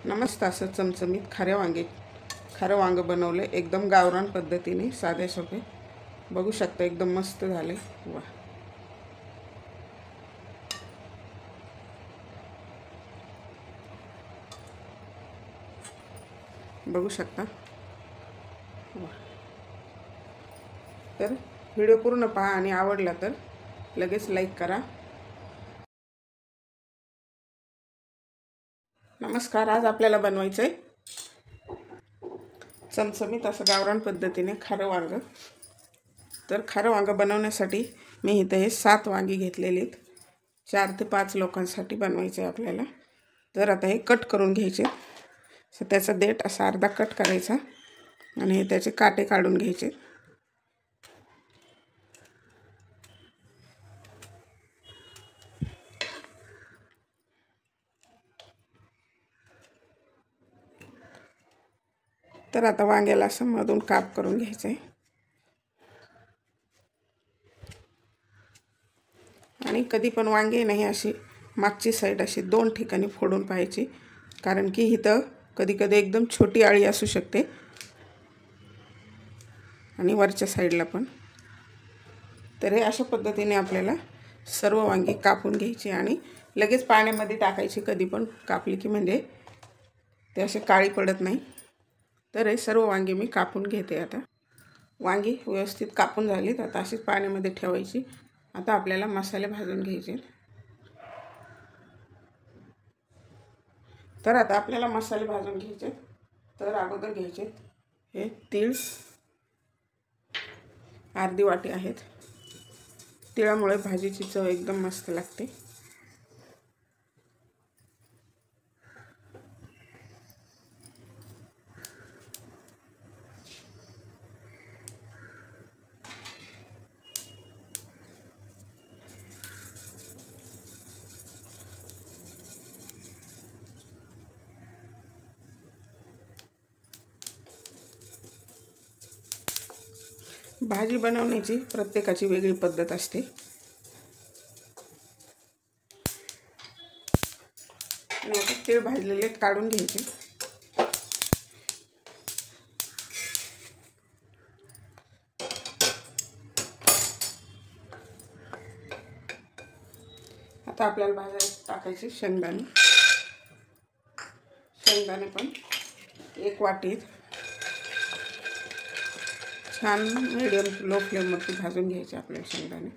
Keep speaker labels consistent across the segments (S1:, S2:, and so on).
S1: नमस्ते। असं चमचमीत खारं वांग बनवले एकदम गावरान पद्धतीने, साधे सोपे। बघू शकता एकदम मस्त झाले। वा, बघू शकता। वा, तर व्हिडिओ पूर्ण पहा आणि आवडला तर लगेच लाईक करा। नमस्कार। आज आपल्याला बनवायचं आहे चमचमीत असं गावरान पद्धतीने खारं वांग। तर खारं वांग बनवण्यासाठी मी इथे हे 7 वांगी घेतलेली आहेत। 4 ते 5 लोकांसाठी बनवायचे आहे आपल्याला। तर आता हे कट करून घ्यायचे। तर त्याचा देठ असा अर्धा कट करायचा आणि त्याचे काटे काढून घ्यायचे। तर आता वांग्याला असं मधून काप करून घ्यायचं आहे आणि कधी पण वांगे नाही अशी मागची साईड अशी 2 ठिकाणी फोडून पाहायची, कारण की इथं कधी कधी एकदम छोटी आळी असू शकते आणि वरच्या साईडला पण। तर हे अशा पद्धतीने आपल्याला सर्व वांगी कापून घ्यायची आणि लगेच पाण्यामध्ये टाकायची कधी पण कापली की, म्हणजे ते असे काळी पडत नाही। तर हे सर्व वांगी मी कापून घेते। आता वांगी व्यवस्थित कापून झालीत, आता अशीच पाण्यामध्ये ठेवायची। आता आपल्याला मसाले भाजून घ्यायचे। तर आता आपल्याला मसाले भाजून घ्यायचे। तर अगोदर घ्यायचे हे तीळ, अर्धी वाटी आहेत। तिळामुळे भाजीची चव एकदम मस्त लागते। भाजी बनवण्याची प्रत्येकाची वेगळी पद्धत असते। आणि आता तीळ भाजलेले काढून घ्यायचे। आता आपल्याला भाजायला टाकायचे शेंगदाणे। शेंगदाणे पण 1 वाटीत छान मीडियम लो फ्लेमवरती भाजून घ्यायचे आपल्याला शेंगदाणे।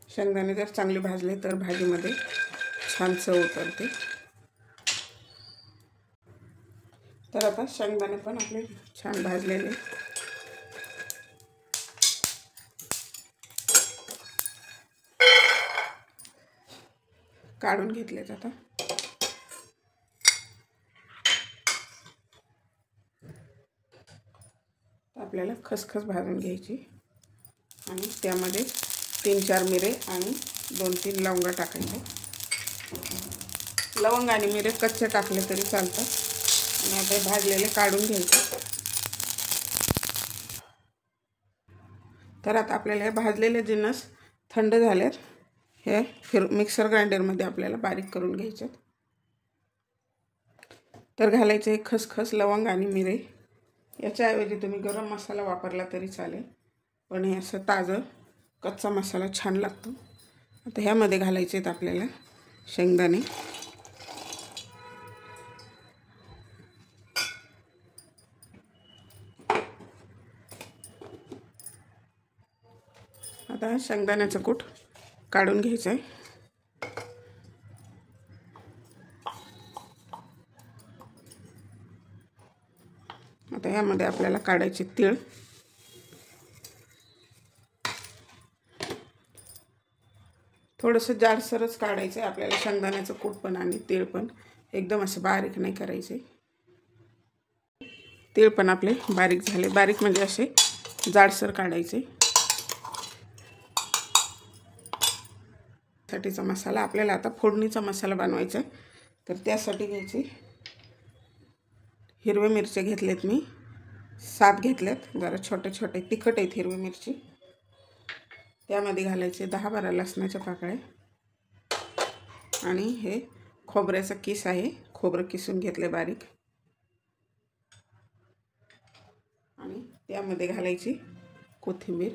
S1: शेंगदाणे जर चांगले भाजले तर भाजीमध्ये छान चव उतरते। तर आता शेंगदाणे पण आपले छान भाजलेले काढून घेतलेत। आता आपल्याला खसखस भाजून घ्यायची आणि त्यामध्ये 3-4 मिरे आणि 2-3 लवंगा टाकायचे। लवंग आणि मिरे कच्चे टाकले तरी चालतात। आणि आता भाजलेले काढून घ्यायचे। तर आता आपल्याला हे भाजलेले जिन्नस थंड झालेत, हे मिक्सर ग्राइंडरमध्ये आपल्याला बारीक करून घ्यायचे। तर घालायचे खसखस, लवंग आणि मिरे। याच्याऐवजी तुम्ही गरम मसाला वापरला तरी चालेल, पण हे असं ताजं कच्चा मसाला छान लागतो। आता ह्यामध्ये घालायचे आहेत आपल्याला शेंगदाणे। आता शेंगदाण्याचं कूट काढून घ्यायचं आहे। आता ह्यामध्ये आपल्याला काढायचे तीळ। थोडंसं जाडसरच काढायचं आहे आपल्याला शेंगदाण्याचं कूट पण आणि तीळ पण, एकदम असं बारीक नाही करायचे। तीळ पण आपले बारीक झाले, बारीक म्हणजे असे जाडसर काढायचे। साठीचा मसाला आपल्याला आता फोडणीचा मसाला बनवायचा आहे। तर त्यासाठी घ्यायची हिरवे मिरची घेतलेत मी 7 घेतलेत, जरा छोटे छोटे तिखट आहेत हिरवी मिरची। त्यामध्ये घालायचे 10-12 लसणाच्या पाकळ्या आणि हे खोबऱ्याचा किस आहे, खोबरं किसून घेतलं बारीक आणि त्यामध्ये घालायची कोथिंबीर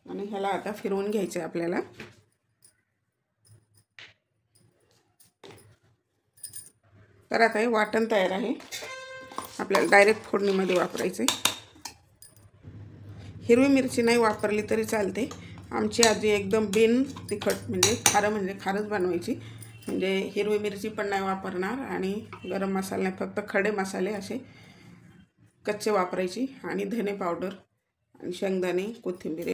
S1: आणि ह्याला आता फिरवून घ्यायचं आहे आपल्याला। तर आता हे वाटण तयार आहे, आपल्याला डायरेक्ट फोडणीमध्ये वापरायचं आहे। हिरवी मिरची नाही वापरली तरी चालते, आमची आजी एकदम बिन तिखट म्हणजे खारच बनवायची, म्हणजे हिरवी मिरची पण नाही वापरणार आणि गरम मसाला नाही, फक्त खडे मसाले असे कच्चे वापरायची आणि धने पावडर आणि शेंगदाणे कोथिंबीर।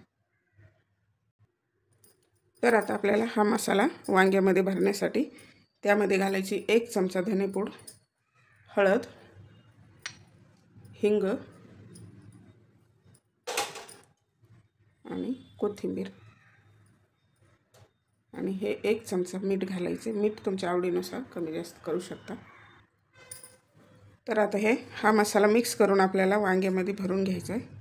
S1: तर आता आपल्याला हा मसाला वांग्यामध्ये भरण्यासाठी त्यामध्ये घालायची 1 चमचा धनेपूड, हळद, हिंग आणि कोथिंबीर आणि हे 1 चमचा मीठ घालायचे। मीठ तुमच्या आवडीनुसार कमी जास्त करू शकता। तर आता हा मसाला मिक्स करून आपल्याला वांग्यामध्ये भरून घ्यायचा आहे।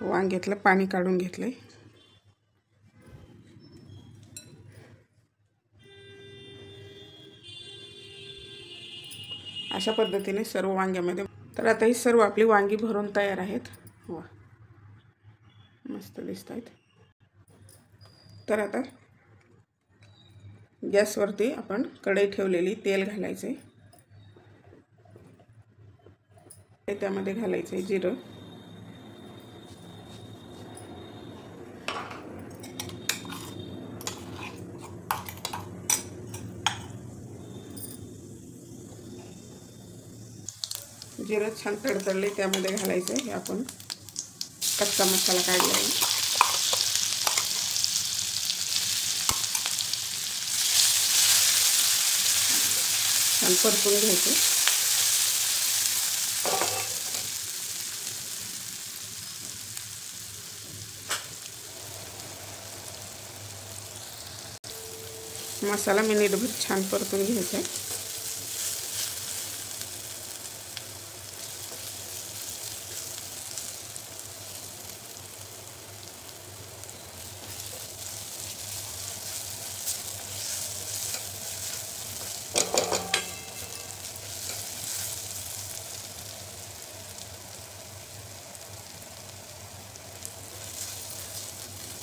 S1: वांग्यातलं पाणी काढून घेतलंय। अशा पद्धतीने सर्व वांग्यामध्ये। तर आता ही सर्व आपली वांगी भरून तयार आहेत। वा, मस्त दिसत आहेत। तर आता गॅसवरती आपण कढई ठेवलेली, तेल घालायचे, त्यामध्ये घालायचे जिरं, जिरं छान तडतडले त्यामध्ये घालायचं हे आपण कच्चा मसाला काढला आहे, छान परतून घ्यायचं। मसाला मिनिटभर छान परतून घ्यायचा आहे।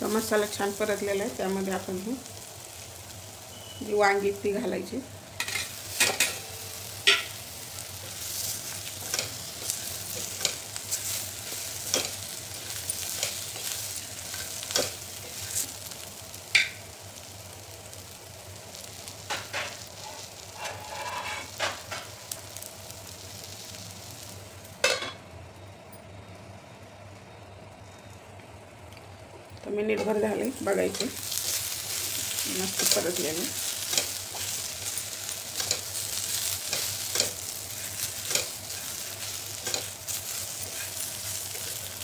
S1: तर मसाला छान परतलेला आहे, त्यामध्ये आपण जी वांगी ती घालायची। तर मिनिटभर झाले, बघायचे मस्त परतलेले।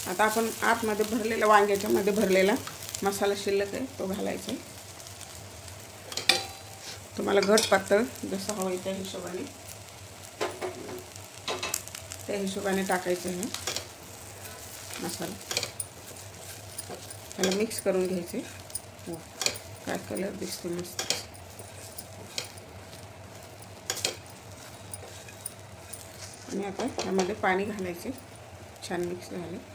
S1: आता आपण आतमध्ये भरलेला, वांग्याच्या मध्ये भरलेला मसाला शिल्लक आहे तो घालायचा आहे। तुम्हाला घट पातळ जसं हवं त्या हिशोबाने टाकायचं आहे मसाला। त्याला मिक्स करून घ्यायचे। हो, काय कलर दिसतो मस्त। आणि आता यामध्ये पाणी घालायचे, छान मिक्स झाले।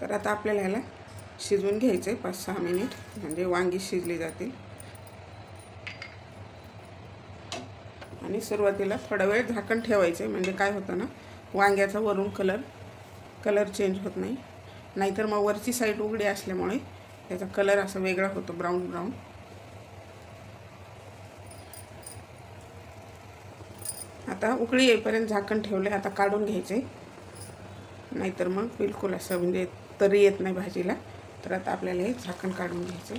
S1: तर आता आपल्याला ह्याला शिजवून घ्यायचं आहे 5-6 मिनिट, म्हणजे वांगी शिजली जातील। आणि सुरुवातीला थोडा वेळ झाकण ठेवायचं आहे, म्हणजे काय होतं ना, वांग्याचा वरून कलर चेंज होत नाही, नाहीतर मग वरची साईड उघडी असल्यामुळे त्याचा कलर असा वेगळा होतो, ब्राऊन। आता उकळी येईपर्यंत झाकण ठेवले, आता काढून घ्यायचे, नाहीतर मग बिलकुल असं म्हणजे तरी येत नाही भाजीला। तर आता आपल्याला हे झाकण काढून घ्यायचं।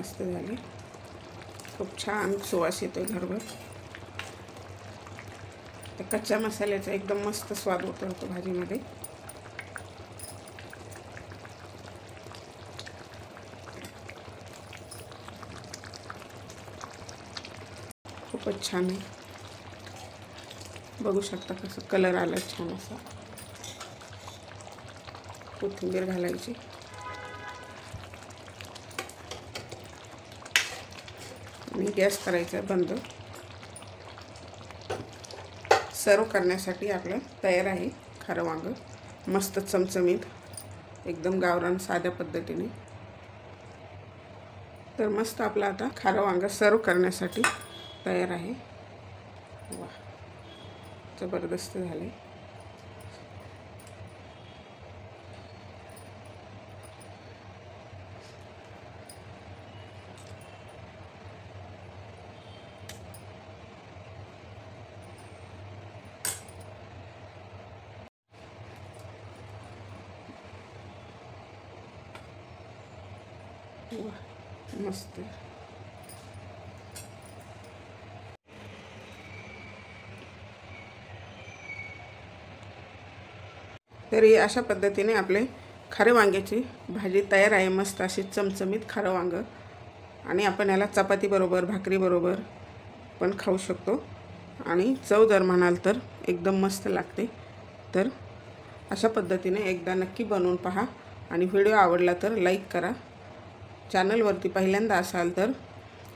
S1: मस्त झाले, खूप छान सुवास येतो घरभर. त्या कच्च्या मसाल्याचा एकदम मस्त स्वाद उतरतो भाजीमध्ये. खूपच छान आहे, बघू शकता कसं कलर आला छान असा. कोथिंबीर घालायची. आणि गॅस करायचा बंद. सर्व करण्यासाठी आपलं तयार आहे खारं वांगं, मस्त चमचमीत, एकदम गावरान साध्या पद्धतीने. तर मस्त आपलं आता खारं वांगं सर्व करण्यासाठी तयार आहे. वा, जबरदस्त झाले. वा, मस्त. तरी अशा पद्धतीने आपले खारे वांग्याची भाजी तयार आहे. मस्त अशी चमचमीत खारं वांगं. आणि आपण याला चपातीबरोबर, भाकरीबरोबर पण खाऊ शकतो. आणि चव जर म्हणाल तर एकदम मस्त लागते. तर अशा पद्धतीने एकदा नक्की बनवून पहा. आणि व्हिडिओ आवडला तर लाईक करा. चॅनलवरती पहिल्यांदा असाल तर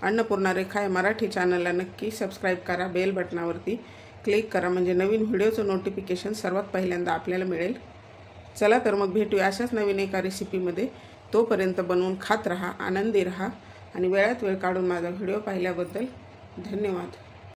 S1: अन्नपूर्णा रेखा या मराठी चॅनलला नक्की सबस्क्राईब करा. बेल बटनावरती क्लिक करा, म्हणजे नवीन व्हिडिओचं नोटिफिकेशन सर्वात पहिल्यांदा आपल्याला मिळेल. चला तर मग भेटूया अशाच नवीन एका रेसिपीमध्ये. तोपर्यंत बनवून खात राहा, आनंदी राहा. आणि वेळात वेळ काढून माझा व्हिडिओ पाहिल्याबद्दल धन्यवाद.